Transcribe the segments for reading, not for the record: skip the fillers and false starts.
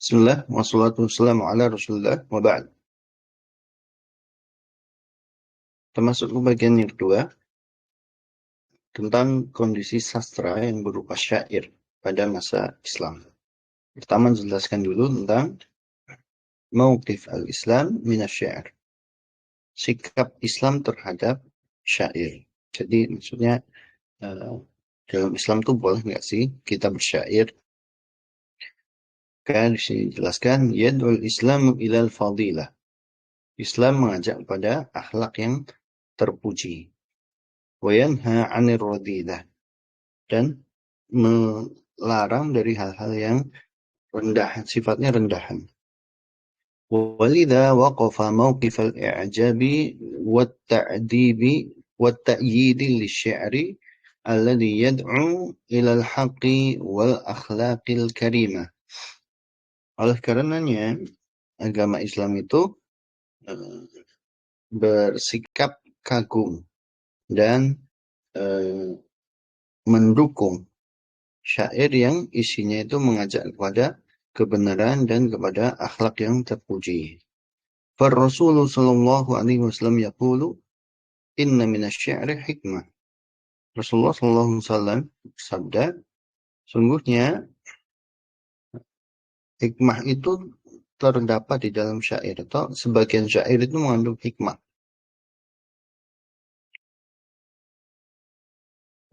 Bismillah, wassalatu wassalamu ala rasulullah, wa ba'd. Termasuk ke bagian yang kedua, tentang kondisi sastra yang berupa syair pada masa Islam. Pertama, jelaskan dulu tentang mauqif al-Islam minasyair. Sikap Islam terhadap syair. Jadi maksudnya, dalam Islam itu boleh nggak sih kita bersyair? Kan di sini jelaskan, yad'ul Islamu ilal fadilah. Islam mengajak kepada akhlak yang terpuji. Wa yanha 'anir radilah. Dan melarang dari hal-hal yang rendah, sifatnya rendahan. Walidha waqafa mawqif al-i'jabi wat-ta'dibi wat-ta'yidi lisy-syi'ri alladhi yad'u ila al-haqqi wal akhlaqil karimah. Oleh karenanya agama Islam itu bersikap kagum dan mendukung syair yang isinya itu mengajak kepada kebenaran dan kepada akhlak yang terpuji. Rasulullah sallallahu alaihi wasallam yaqulu inna minasy-syi'ri hikmah. Rasulullah sallallahu alaihi wasallam sabda, sungguhnya hikmah itu terdapat di dalam syair, atau sebagian syair itu mengandung hikmah.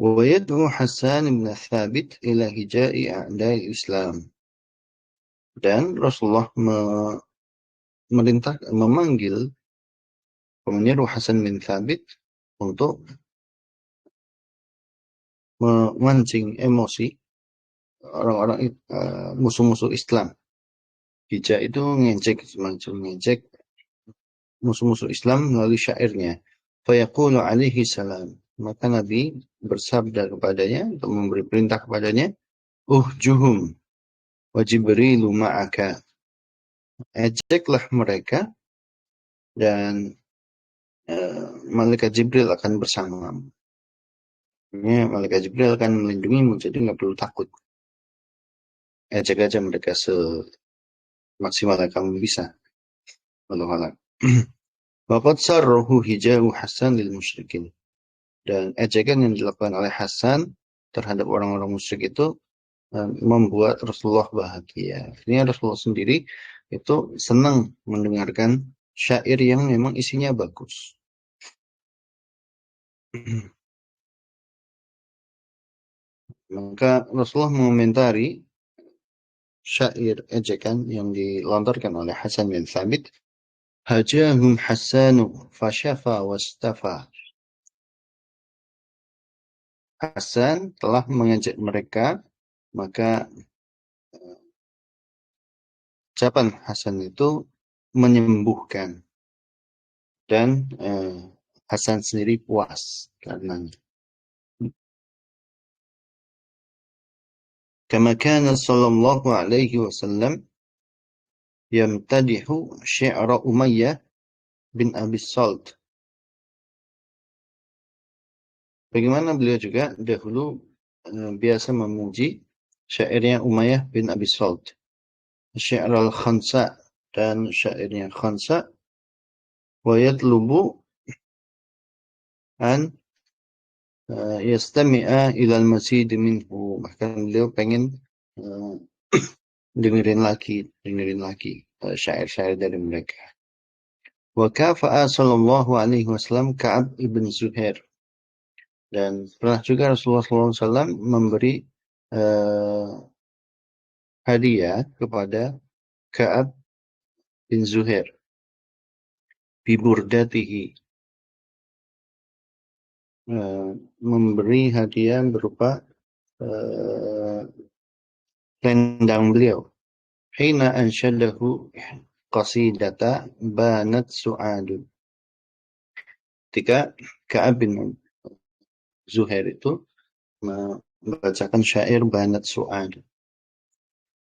Wa yad'u Hasan bin Thabit ila hija'i a'da'i Islam. Dan Rasulullah memanggil menyeru Hasan bin Thabit untuk memancing emosi orang-orang musuh-musuh Islam. Hija itu ngejek, semacam ngejek musuh-musuh Islam melalui syairnya. Fayaqulu alaihi salam. Maka Nabi bersabda kepadanya, untuk memberi perintah kepadanya, Uhjuhum wa Jibrilu ma'aka. Ejeklah mereka dan Malaikat Jibril akan bersamamu. Malaikat Jibril akan melindungimu, jadi nggak perlu takut. Ejek aja mereka semaksimal yang kamu bisa. Wallahu a'lam. Waqad sarrahu hijau Hasan lil musyrikin. Dan ejekan yang dilakukan oleh Hasan terhadap orang-orang musyrik itu membuat Rasulullah bahagia. Artinya Rasulullah sendiri itu senang mendengarkan syair yang memang isinya bagus. Maka Rasulullah mengomentari syair ejekan yang dilontarkan oleh Hasan bin Thabit, hajahum Hasanu fasyafa wastafa. Hasan telah mengejek mereka, maka ucapan Hasan itu menyembuhkan, dan Hasan sendiri puas karenanya. Kama kana sallallahu alaihi wasallam yamtadihu syi'ra Umayyah bin Abi Salt. Bagaimana beliau juga dahulu biasa memuji syairnya Umayyah bin Abi Salt. Syi'r al-Khansa, dan syairnya Khansa, wa yatlubu an yastami'a ilal mazid minhu. Bahkan beliau pengen dengerin lagi syair-syair dari mereka. Wa kafa'a sallallahu alaihi wasallam Ka'ab ibn Zuhair. Dan pernah juga Rasulullah SAW memberi hadiah kepada Ka'ab bin Zuhair biburdatihi, memberi hadiah berupa selendang beliau. Hina ansyadahu qasidata banat su'adun. Ketika Ka'ab bin Zuhair itu membacakan syair banat su'ad.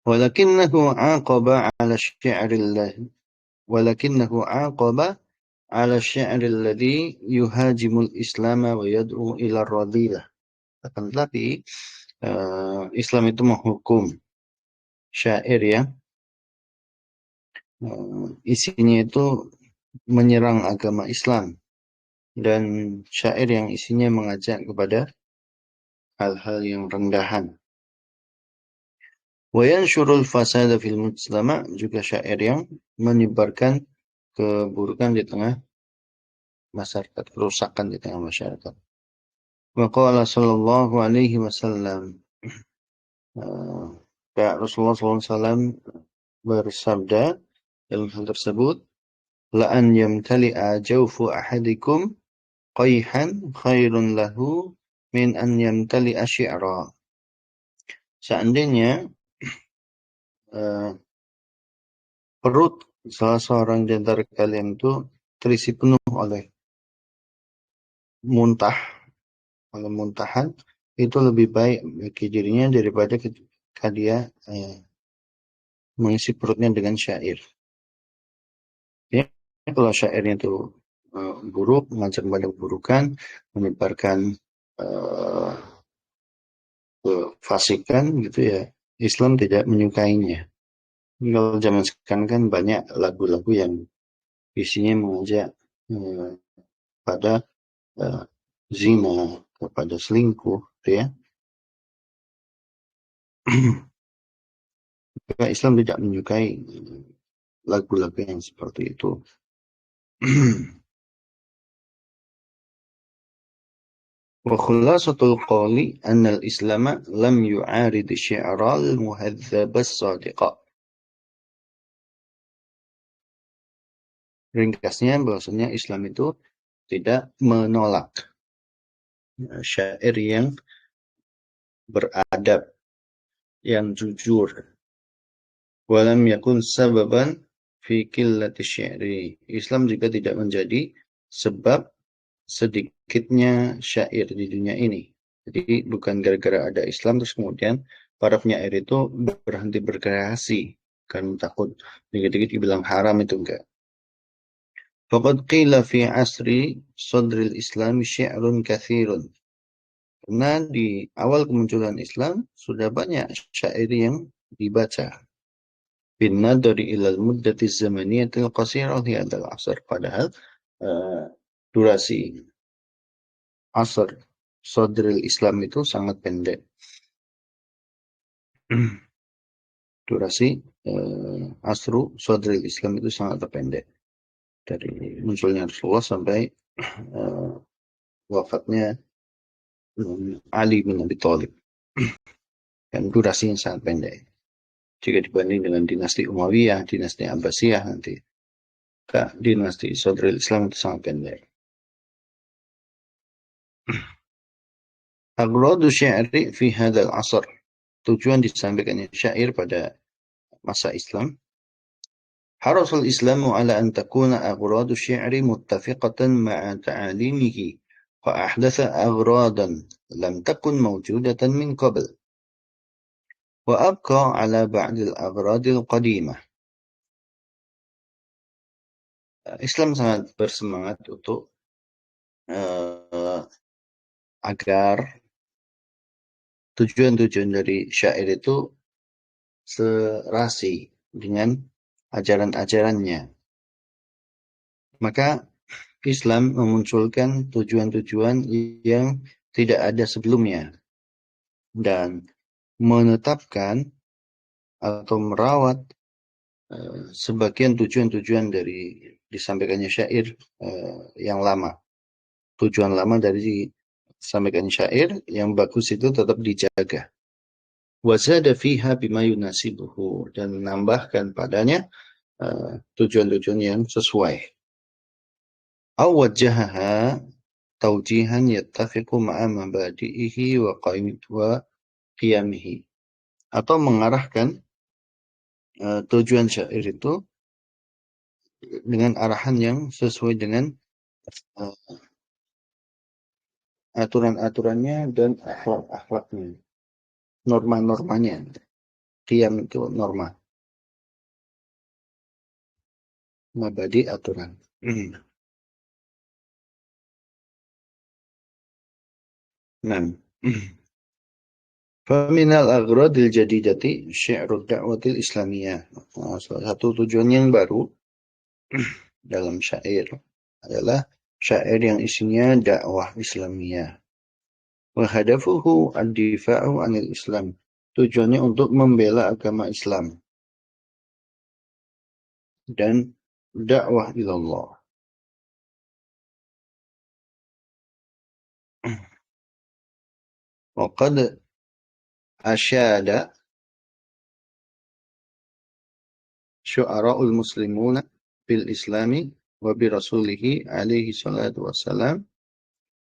Walakinnahu aqaba ala syi'rillah. Walakinnahu aqaba ala syi'rilladhi yuhajimul islama wa yad'u ila radhilah. Akan tetapi Islam itu menghukum syair yang isinya itu menyerang agama Islam dan syair yang isinya mengajak kepada hal-hal yang rendahan. Wa yanshurul fasada fil mujtama, juga syair yang menyebarkan keburukan di tengah masyarakat, kerusakan di tengah masyarakat. Wa qala sallallahu alaihi wasallam, Rasulullah SAW bersabda dalam hal tersebut, la an yamtali'a jawfu ahadikum qayhan khairun lahu min an yamtali'a syi'ra. Seandainya perut salah seorang di antara kalian itu terisi penuh oleh muntah, oleh muntahan, itu lebih baik bagi dirinya daripada ketika dia mengisi perutnya dengan syair. Ya, kalau syairnya itu buruk, mengajak kepada keburukan, menyebarkan kefasikan gitu ya, Islam tidak menyukainya. Kalau zaman sekarang kan banyak lagu-lagu yang isinya mengajak pada zina, kepada selingkuh, gitu ya. Islam tidak menyukai lagu-lagu yang seperti itu. Wa khulasatul qawli anna al-Islam lam yu'arid syi'ral muhadzab as-sadiqa. Ringkasnya bahwasanya Islam itu tidak menolak syair yang beradab, yang jujur. Walam yakun sababan fi qillati syi'ri. Islam juga tidak menjadi sebab sedikitnya syair di dunia ini. Jadi bukan gara-gara ada Islam terus kemudian para penyair itu berhenti berkreasi karena takut dikit-dikit dibilang haram, itu enggak. Faqad qila fi asri sadril Islam syi'run katsirun. Karena di awal kemunculan Islam sudah banyak syair yang dibaca. Bin nadari ilal muddati zamaniyatil qasirah li hadzal asr. Padahal durasi asr sadril Islam itu sangat pendek. Durasi asru sadril Islam itu sangat pendek. Dari munculnya Rasulullah sampai wafatnya Ali bin Abi Thalib. Dan durasinya sangat pendek. Jika dibanding dengan dinasti Umayyah, dinasti Abbasiyah nanti. Dinasti Sadrul Islam itu sangat pendek. Agradu syairi fi hadzal asr. Tujuan disampaikannya syair pada masa Islam. Harasul Islamu ala an takuna agradu syi'ri muttafiqatan ma'a ta'alimihi fa ahdatha agradan lam takun mawjudatan min qabl. Wa abqa ala ba'dil agradil qadimah. Islam sangat bersemangat untuk agar tujuan-tujuan dari syair itu serasi dengan ajaran-ajarannya. Maka Islam memunculkan tujuan-tujuan yang tidak ada sebelumnya dan menetapkan atau merawat sebagian tujuan-tujuan dari disampaikannya syair yang lama. Tujuan lama dari disampaikannya syair yang bagus itu tetap dijaga. Wazada fiha bima yunasibuhu, dan menambahkan padanya tujuan-tujuan yang sesuai. Aw wajjahaha taujihan yattafiqu ma'a mabadi'ihi wa qiyamihi. Atau mengarahkan tujuan syair itu dengan arahan yang sesuai dengan aturan-aturannya dan akhlak-akhlaknya, norma-normanya. Qiyam itu norma, mabadi aturan. Nah, Faminal aghradil jadidati syi'rud da'watil islamiyah. Nah, salah satu tujuan yang baru dalam syair adalah syair yang isinya dakwah Islamiyah. Wa hadafuhu ad-difa'u 'anil Islam. Tujuannya untuk membela agama Islam dan dakwah ilallah. Wa qad asyada syu'ara'ul muslimuna bil islami wa bi rasulihi alaihi salatu wassalam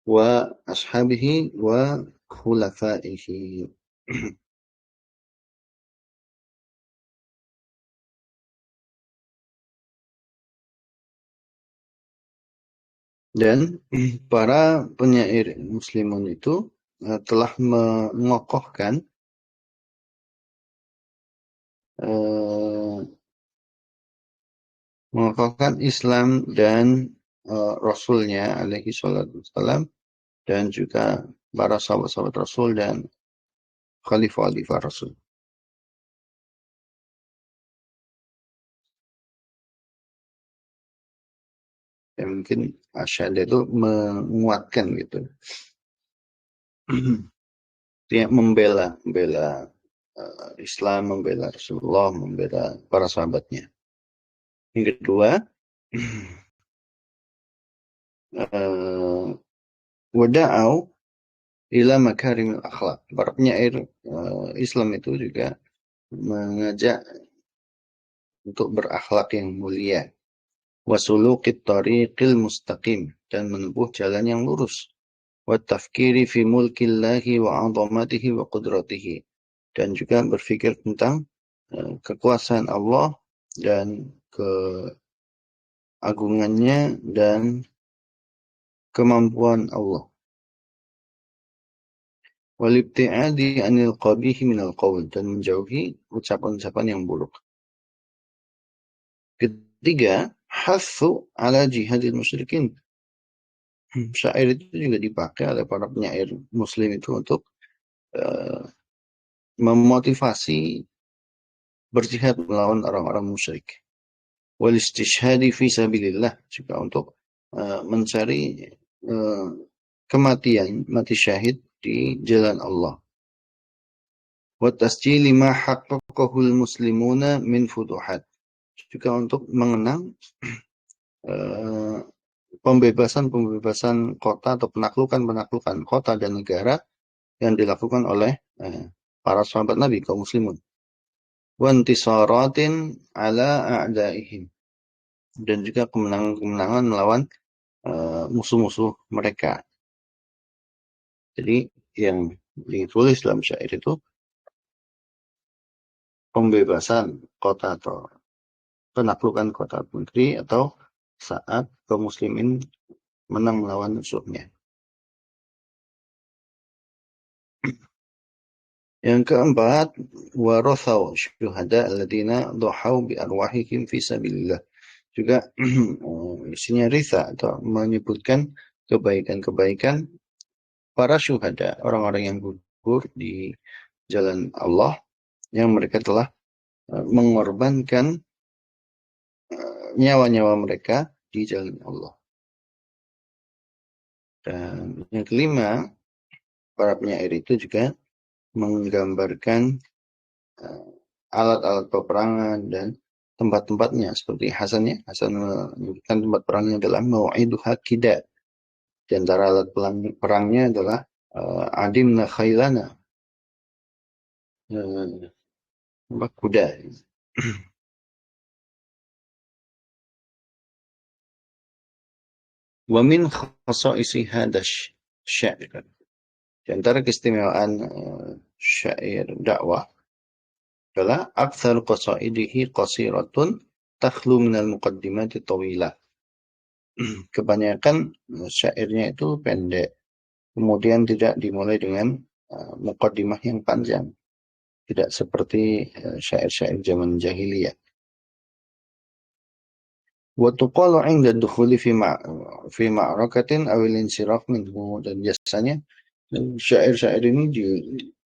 wa ashabihi wa khulafaihi. Dan para penyair muslimun itu telah eh, mengokohkan Islam dan Rasulnya alaihi salatu wassalam dan juga para sahabat-sahabat Rasul dan khalifah-khalifah Rasul. Ya, mungkin asyhadu itu menguatkan gitu. Dia membela Islam, membela Rasulullah, membela para sahabatnya. Yang kedua, wada'au ila makarimil akhlak. Para penyair Islam itu juga mengajak untuk berakhlak yang mulia. Wasuluqit tariqil mustaqim. Dan menempuh jalan yang lurus. Wa tafkiri fi mulkillahi wa 'azamatihi wa qudratihi. Dan juga berpikir tentang kekuasaan Allah dan keagungannya dan kemampuan Allah. Walibti'adi anil qabihi minal qawl. Dan menjauhi ucapan-ucapan yang buruk. Ketiga, hathu ala jihadil musyrikin. Syair itu juga dipakai oleh para penyair muslim itu untuk memotivasi berjihad melawan orang-orang musyrik. Wal istishhadi fi sabilillah, juga untuk mencari kematian, mati syahid di jalan Allah. Wa tasjili ma haqqaqahul muslimuna min futuhat, juga untuk mengenang pembebasan kota atau penaklukan kota dan negara yang dilakukan oleh para sahabat Nabi kaum muslimun. Wa intisaratin ala a'daihim, dan juga kemenangan-kemenangan melawan musuh-musuh mereka. Jadi yang ditulis dalam syair itu pembebasan kota atau penaklukan kota negeri atau saat kaum muslimin menang melawan musuhnya. Yang keempat, warathau syuhada alladziina dhahau bi arwahihim fi sabilillah. Juga isinya ritha atau menyebutkan kebaikan-kebaikan para syuhada, orang-orang yang gugur di jalan Allah yang mereka telah mengorbankan nyawa-nyawa mereka di jalan Allah. Dan yang kelima, para penyair itu juga menggambarkan alat-alat peperangan dan tempat-tempatnya, seperti Hasan menyebutkan tempat perangnya adalah Mau'iduha Kida. Di antara alat perangnya adalah Adimna Khailana, kuda. Wa min khasa'isi hadash syair. Di antara keistimewaan syair dakwah adalah aktsar qasaidihi qasiratun takhlu minal muqaddimati tawilah. Kebanyakan syairnya itu pendek, kemudian tidak dimulai dengan muqaddimah yang panjang, tidak seperti syair-syair zaman jahiliyah. Wa tuqalu 'inda dukhuli fi ma'rakatin aw al-insiraf minhu, dan biasanya syair-syair ini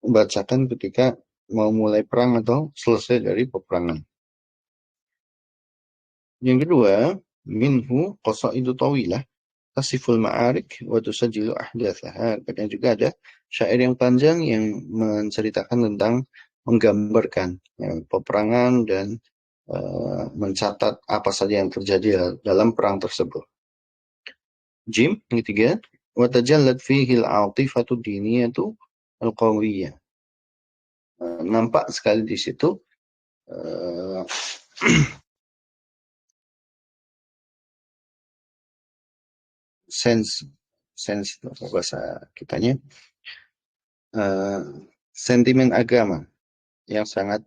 bacakan ketika mau mulai perang atau selesai dari peperangan. Yang kedua, minhu qasaidu tawilah tasiful ma'arik wa tusajjilu ahdatsaha. Kadang juga ada syair yang panjang yang menceritakan tentang menggambarkan peperangan dan mencatat apa saja yang terjadi dalam perang tersebut. Jim, yang ketiga, wa tajallat fihi al-'atifatu diniyatu al-qawiyyah. Nampak sekali di situ sense bahasa kitanya sentimen agama yang sangat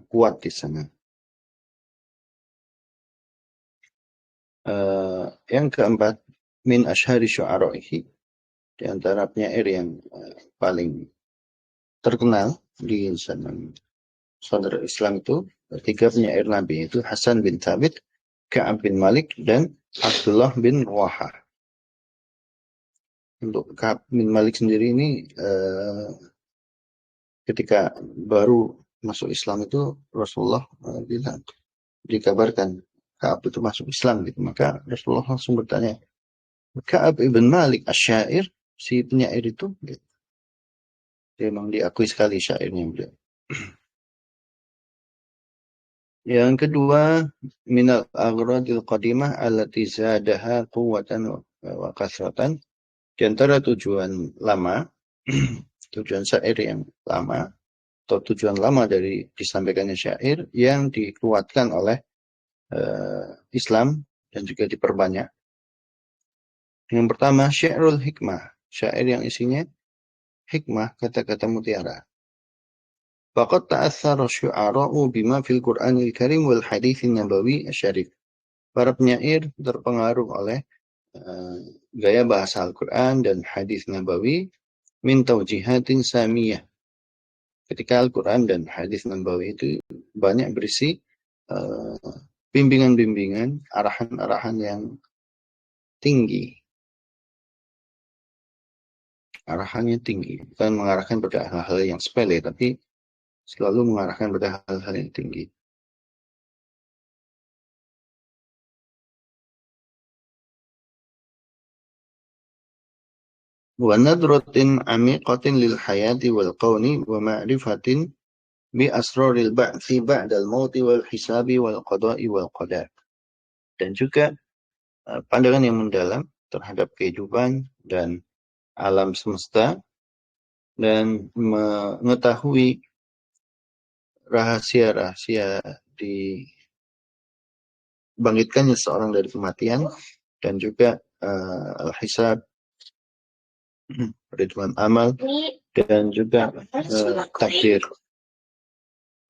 kuat di sana. Yang keempat, min asyhari syu'ara'ihi, di antara penyair yang paling terkenal di zaman saudara Islam itu, tiga penyair Nabi itu Hasan bin Thabit, Ka'ab bin Malik, dan Abdullah bin Rawaha. Untuk Ka'ab bin Malik sendiri ini ketika baru masuk Islam itu Rasulullah bilang, dikabarkan Ka'ab itu masuk Islam gitu. Maka Rasulullah langsung bertanya, Ka'ab ibn Malik asyair, si penyair itu gitu. Dia memang diakui sekali syairnya beliau. Yang kedua, minal aghradil qadimah allati zadaha quwwatan wa kasratan. Di antara tujuan lama, tujuan syair yang lama, atau tujuan lama dari disampaikannya syair yang dikuatkan oleh Islam dan juga diperbanyak. Yang pertama, syairul hikmah, syair yang isinya hikmah, kata-kata mutiara. Faqad ta'athara syu'ara'u bima fil Qur'anil Karim wal haditsin nabawi asyarif. Para penyair terpengaruh oleh gaya bahasa Al-Quran dan hadis nabawi min taujihatin samiyah. Ketika Al-Quran dan hadis nabawi itu banyak berisi bimbingan-bimbingan, arahan-arahan yang tinggi. Arahannya tinggi, bukan mengarahkan pada hal-hal yang sepele, tapi selalu mengarahkan pada hal-hal yang tinggi. Wa nadratin amiqatin lil hayati wal qawni wa ma'rifatin bi asraril ba'thi ba'dal mauti wal hisabi wal qada'i wal qadar. Dan juga pandangan yang mendalam terhadap kehidupan dan alam semesta dan mengetahui rahasia-rahasia dibangkitkannya seorang dari kematian dan juga al-hisab, perhitungan amal, dan juga takdir,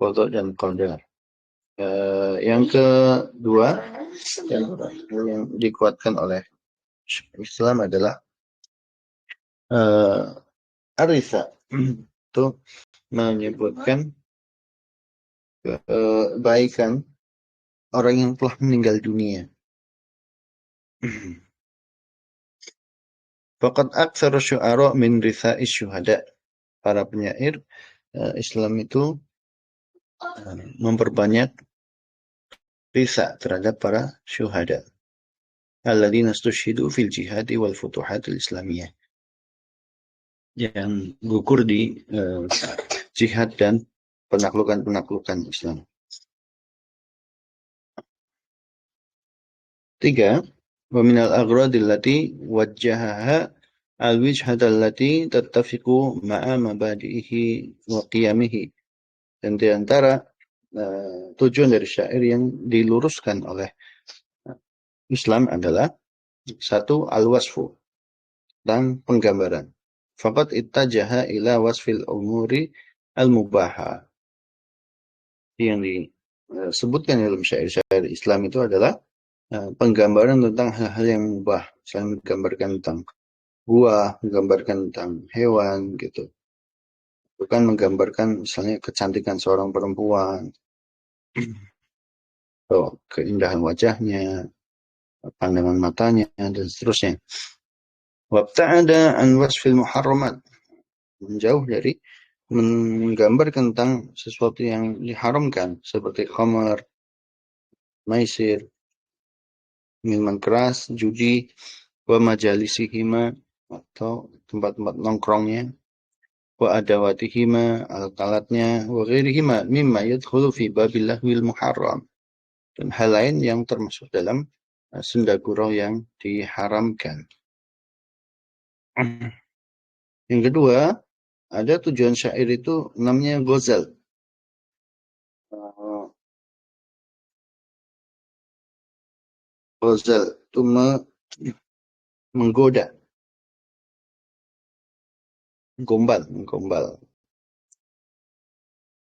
qada dan qadar. Yang kedua yang dikuatkan oleh Islam adalah arisa, itu menyebutkan kebaikan orang yang telah meninggal dunia. Faqad aktsara syu'ara min ritha'is syuhada. Para penyair Islam itu memperbanyak risa terhadap para syuhada. Alladzina stushhidu fil jihadi wal futuhatil islamiyah. Yang gugur di jihad dan penaklukan-penaklukan Islam. 3. Wa minal aghradil lati wajjahaha al-wijhatal lati tattafiqu ma'a mabadi'ihi wa qiyamihi. Dan di antara tujuan dari syair yang diluruskan oleh Islam adalah satu, al-wasfu, dan penggambaran. Faqad ittajaha ila wasfil umuri al-mubaha. Yang disebutkan dalam syair-syair Islam itu adalah penggambaran tentang hal-hal yang mubah. Misalnya menggambarkan tentang buah, menggambarkan tentang hewan gitu. Bukan menggambarkan misalnya kecantikan seorang perempuan, atau keindahan wajahnya, pandangan matanya, dan seterusnya. Wabta'ada an wasfil muharramat, menjauh dari menggambar tentang sesuatu yang diharamkan seperti khamar, maisir, minuman keras, judi, wa majalisihima atau tempat-tempat nongkrongnya, wa adawatihima, alat-alatnya, wa ghairihima mimma yadkhulu fi babil lahwil muharram, dan hal lain yang termasuk dalam senda gurau yang diharamkan. Yang kedua, ada tujuan syair itu namanya ghazal. Ghazal itu menggoda, menggombal.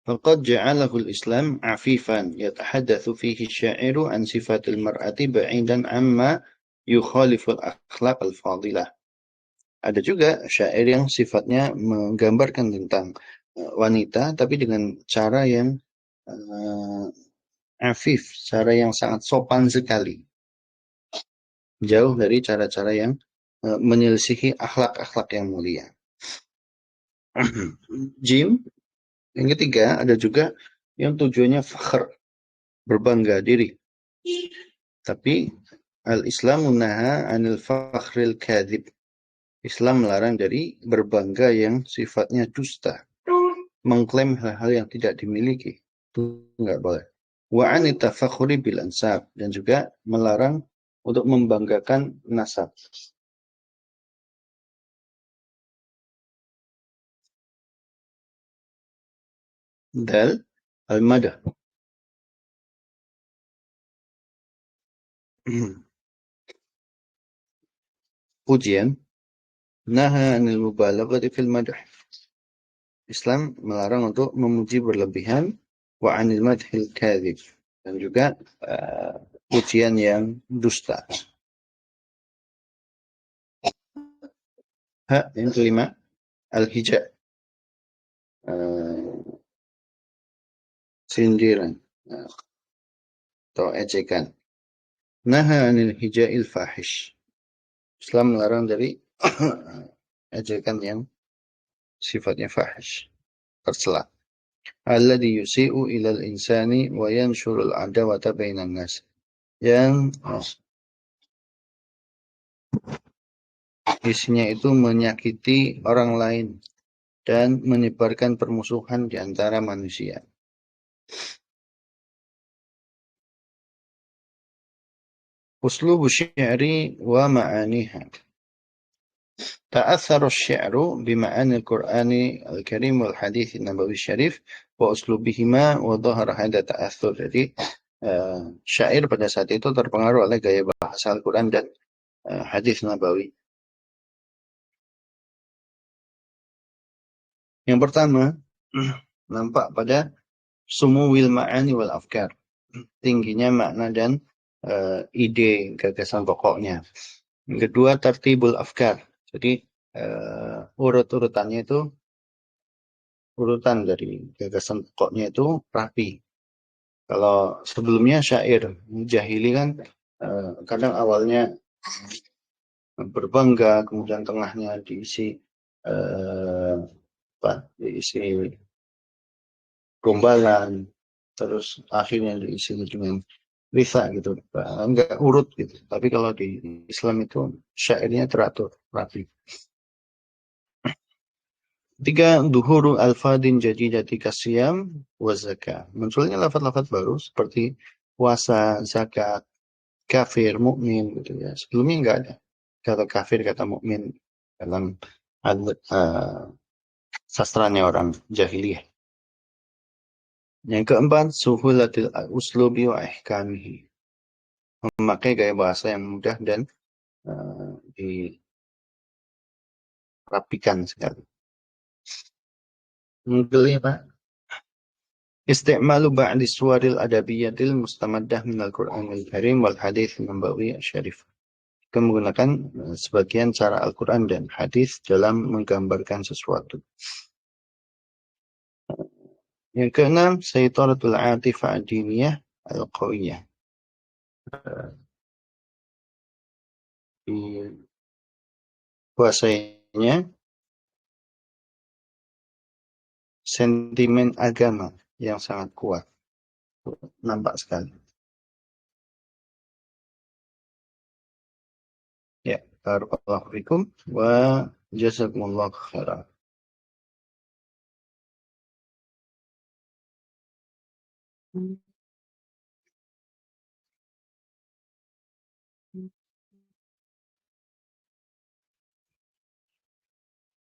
فقد جعله الإسلام عفيفا يتحدث فيه الشاعر عن صفات المرأة بعيدا عما يخالف الأخلاق الفاضلة. Ada juga syair yang sifatnya menggambarkan tentang wanita, tapi dengan cara yang afif, cara yang sangat sopan sekali. Jauh dari cara-cara yang menyelisihi akhlak-akhlak yang mulia. Jim, yang ketiga, ada juga yang tujuannya fakhr, berbangga diri. Tapi al-Islamu naha anil fakhril kadhib. Islam melarang dari berbangga yang sifatnya dusta, mengklaim hal-hal yang tidak dimiliki. Itu enggak boleh. Wa anit tafakhuri bil ansab, dan juga melarang untuk membanggakan nasab. Dal al-madah. Pujian. Naha anil mubalaghati fil madah. Islam melarang untuk memuji berlebihan, wa anil madhil kadhib, dan juga pujian yang dusta. Yang kelima, al-hija, sindiran atau ejekan. Naha anil hija'il fahish. Islam melarang dari ejekan yang sifatnya fahish, tercela. Alladhi yusi'u ilal insani wa yanshurul adawata bainan nas. Yang isinya itu menyakiti orang lain dan menyebarkan permusuhan di antara manusia. Uslubu syi'ri wa ma'aniha. تأثر الشعر بمعاني القرآن الكريم والحديث النبوي الشريف وأسلوبهما وظهر هذا التأثر. Jadi syair pada saat itu terpengaruh oleh gaya bahasa Al-Quran dan hadis Nabawi. Yang pertama, nampak pada sumuwil ma'ani wal afkar, tingginya makna dan ide, gagasan pokoknya. Yang kedua, tartibul afkar. Jadi urut-urutannya itu, urutan dari gagasan pokoknya itu rapi. Kalau sebelumnya syair jahili kan kadang awalnya berbangga, kemudian tengahnya diisi diisi gombalan, terus akhirnya diisi dengan risa gitu, enggak urut gitu. Tapi kalau di Islam itu syairnya teratur, rapi. Tiga, duhuru alfadin jadidati kasiyam wa zakah. Munculnya lafaz-lafaz baru seperti puasa, zakat, kafir, mukmin gitu ya. Sebelumnya enggak ada kata kafir, kata mukmin dalam sastranya orang jahiliyah. Yang keempat, suhulatil uslubi wa ihkamihi. Memakai gaya bahasa yang mudah dan dirapikan sekali. Kelima, isti'malu ba'di suwaril adabiyatil mustamaddah minal Qur'anil Karim wal hadits Nabawi Syarif. Kita menggunakan sebagian cara Al-Quran dan hadis dalam menggambarkan sesuatu. Yang keenam, saytaratul atifah ad-diniyah al-qawiyah. Dikuasainya sentimen agama yang sangat kuat. Nampak sekali. Ya, barakallahu fikum wa jazakumullah khairan.